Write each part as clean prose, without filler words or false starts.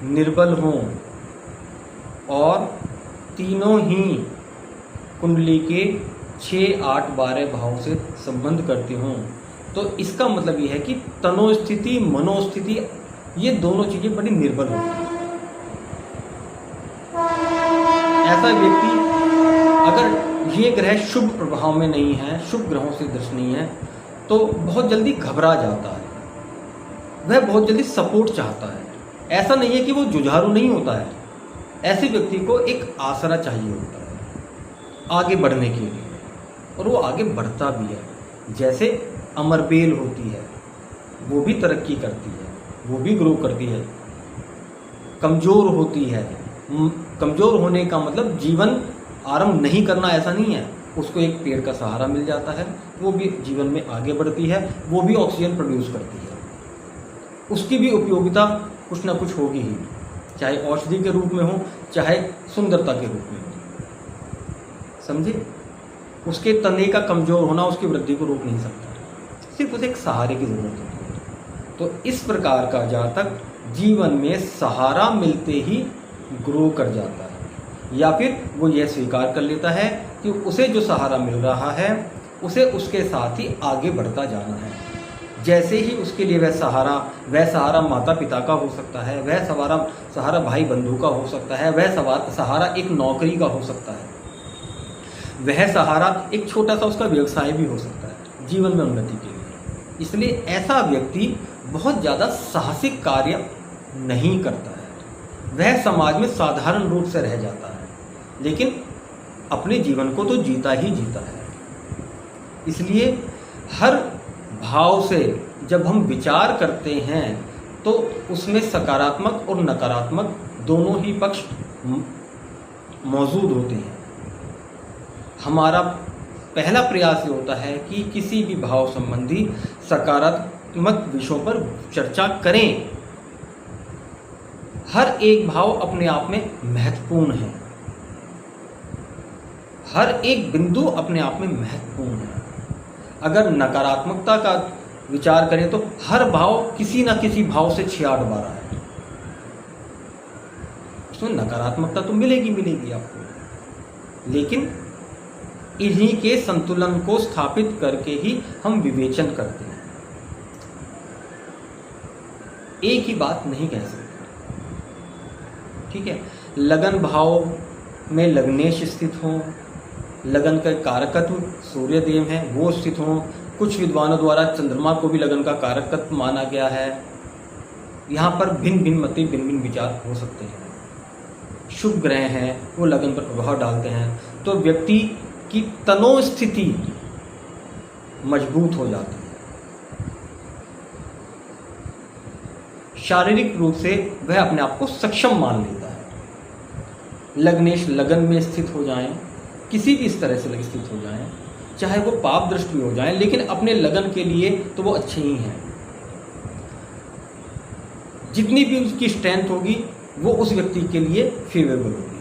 निर्बल हों और तीनों ही कुंडली के 6, 8, 12 भाव से संबंध करते हों, तो इसका मतलब ये है कि तनोस्थिति, मनोस्थिति, ये दोनों चीज़ें बड़ी निर्बल होती हैं। ऐसा व्यक्ति अगर ये ग्रह शुभ प्रभाव में नहीं है, शुभ ग्रहों से दृष्टि नहीं है, तो बहुत जल्दी घबरा जाता है, वह बहुत जल्दी सपोर्ट चाहता है। ऐसा नहीं है कि वो जुझारू नहीं होता है, ऐसे व्यक्ति को एक आसरा चाहिए होता है आगे बढ़ने के लिए, और वो आगे बढ़ता भी है। जैसे अमरबेल होती है, वो भी तरक्की करती है, वो भी ग्रो करती है। कमज़ोर होती है, कमज़ोर होने का मतलब जीवन आरंभ नहीं करना ऐसा नहीं है, उसको एक पेड़ का सहारा मिल जाता है, वो भी जीवन में आगे बढ़ती है, वो भी ऑक्सीजन प्रोड्यूस करती है, उसकी भी उपयोगिता कुछ ना कुछ होगी ही, चाहे औषधि के रूप में हो, चाहे सुंदरता के रूप में हो। समझे? उसके तने का कमज़ोर होना उसकी वृद्धि को रोक नहीं सकता, सिर्फ उसे एक सहारे की ज़रूरत होती है। तो इस प्रकार का जातक जीवन में सहारा मिलते ही ग्रो कर जाता है, या फिर वो यह स्वीकार कर लेता है कि उसे जो सहारा मिल रहा है उसे उसके साथ ही आगे बढ़ता जाना है। जैसे ही उसके लिए वह सहारा माता पिता का हो सकता है, वह सहारा भाई बंधु का हो सकता है, वह सहारा एक नौकरी का हो सकता है, वह सहारा एक छोटा सा उसका व्यवसाय भी हो सकता है जीवन में उन्नति के लिए। इसलिए ऐसा व्यक्ति बहुत ज़्यादा साहसिक कार्य नहीं करता है, वह समाज में साधारण रूप से रह जाता है, लेकिन अपने जीवन को तो जीता ही जीता है। इसलिए हर भाव से जब हम विचार करते हैं तो उसमें सकारात्मक और नकारात्मक दोनों ही पक्ष मौजूद होते हैं। हमारा पहला प्रयास ये होता है कि किसी भी भाव संबंधी सकारात्मक विषयों पर चर्चा करें। हर एक भाव अपने आप में महत्वपूर्ण है, हर एक बिंदु अपने आप में महत्वपूर्ण है। अगर नकारात्मकता का विचार करें तो हर भाव किसी न किसी भाव से 6-8 12 है, उसमें नकारात्मकता तो मिलेगी आपको, लेकिन इन्हीं के संतुलन को स्थापित करके ही हम विवेचन करते हैं, एक ही बात नहीं कह सकते। ठीक है, लगन भाव में लग्नेश स्थित हो, लगन का कारकत्व सूर्यदेव है वो स्थित हो, कुछ विद्वानों द्वारा चंद्रमा को भी लगन का कारकत्व माना गया है। यहाँ पर भिन्न भिन्न मत, भिन्न भिन्न विचार हो सकते हैं। शुभ ग्रह हैं वो लगन पर प्रभाव डालते हैं, तो व्यक्ति की तनोस्थिति मजबूत हो जाती है, शारीरिक रूप से वह अपने आप को सक्षम मान लेता है। लग्नेश लगन में स्थित हो जाएं, किसी भी इस तरह से स्थित हो जाएं, चाहे वो पाप दृष्टि में हो जाएं, लेकिन अपने लगन के लिए तो वो अच्छे ही हैं। जितनी भी उसकी स्ट्रेंथ होगी वो उस व्यक्ति के लिए फेवरेबल होगी।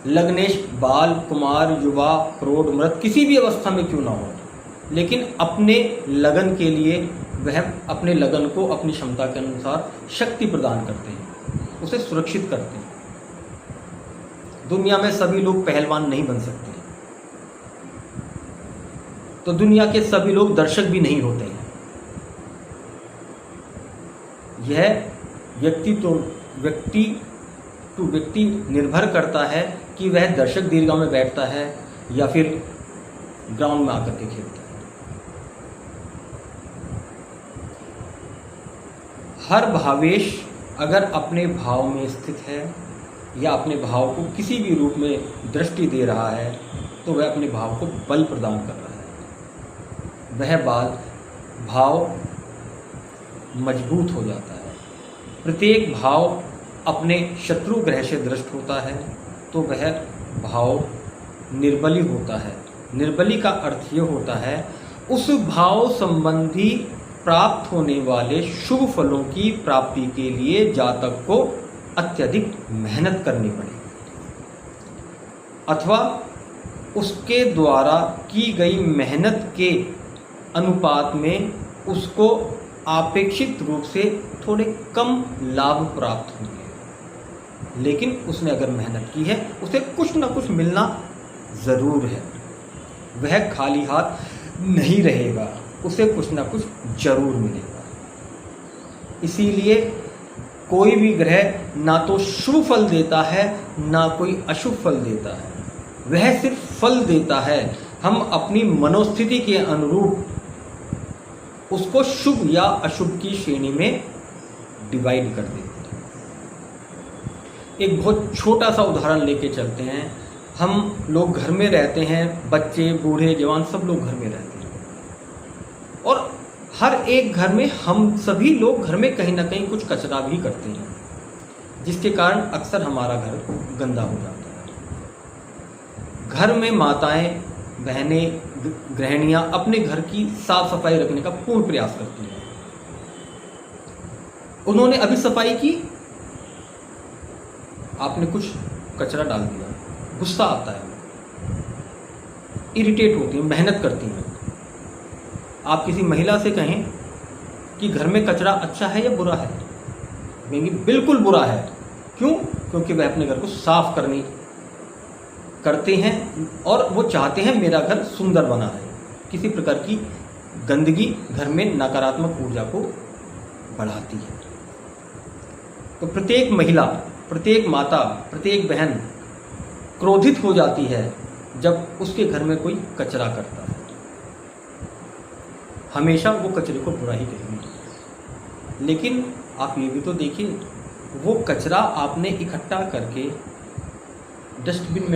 लग्नेश बाल, कुमार, युवा, प्रौढ़, मृत किसी भी अवस्था में क्यों ना हो, लेकिन अपने लगन के लिए वह अपने लगन को अपनी क्षमता के अनुसार शक्ति प्रदान करते हैं, उसे सुरक्षित करते हैं। दुनिया में सभी लोग पहलवान नहीं बन सकते, तो दुनिया के सभी लोग दर्शक भी नहीं होते हैं। यह व्यक्ति टू व्यक्ति निर्भर करता है कि वह दर्शक दीर्घा में बैठता है या फिर ग्राउंड में आकर के खेलता है। हर भावेश अगर अपने भाव में स्थित है या अपने भाव को किसी भी रूप में दृष्टि दे रहा है तो वह अपने भाव को बल प्रदान कर रहा है, वह भाव मजबूत हो जाता है। प्रत्येक भाव अपने शत्रु ग्रह से दृष्ट होता है तो वह भाव निर्बली होता है। निर्बली का अर्थ ये होता है उस भाव संबंधी प्राप्त होने वाले शुभ फलों की प्राप्ति के लिए जातक को अत्यधिक मेहनत करनी पड़ेगी, अथवा उसके द्वारा की गई मेहनत के अनुपात में उसको अपेक्षित रूप से थोड़े कम लाभ प्राप्त होंगे, लेकिन उसने अगर मेहनत की है उसे कुछ ना कुछ मिलना ज़रूर है। वह खाली हाथ नहीं रहेगा, उसे कुछ ना कुछ जरूर मिलेगा। इसीलिए कोई भी ग्रह ना तो शुभ फल देता है ना कोई अशुभ फल देता है, वह सिर्फ फल देता है। हम अपनी मनोस्थिति के अनुरूप उसको शुभ या अशुभ की श्रेणी में डिवाइड कर देते हैं। एक बहुत छोटा सा उदाहरण लेके चलते हैं। हम लोग घर में रहते हैं, बच्चे बूढ़े जवान सब लोग घर में रहते हैं, और हर एक घर में हम सभी लोग घर में कहीं ना कहीं कुछ कचरा भी करते हैं, जिसके कारण अक्सर हमारा घर गंदा हो जाता है। घर में माताएं, बहनें, गृहिणियां अपने घर की साफ सफाई रखने का पूर्ण प्रयास करती हैं। उन्होंने अभी सफाई की, आपने कुछ कचरा डाल दिया, गुस्सा आता है, इरिटेट होती हैं, मेहनत करती हैं। आप किसी महिला से कहें कि घर में कचरा अच्छा है या बुरा है, कहेंगी बिल्कुल बुरा है। क्यों? क्योंकि वह अपने घर को साफ करते हैं और वो चाहते हैं मेरा घर सुंदर बना है। किसी प्रकार की गंदगी घर में नकारात्मक ऊर्जा को बढ़ाती है। तो प्रत्येक महिला, प्रत्येक माता, प्रत्येक बहन क्रोधित हो जाती है जब उसके घर में कोई कचरा करता है। हमेशा वो कचरे को बुरा ही कहेंगे। लेकिन आप ये भी तो देखिए, वो कचरा आपने इकट्ठा करके डस्टबिन में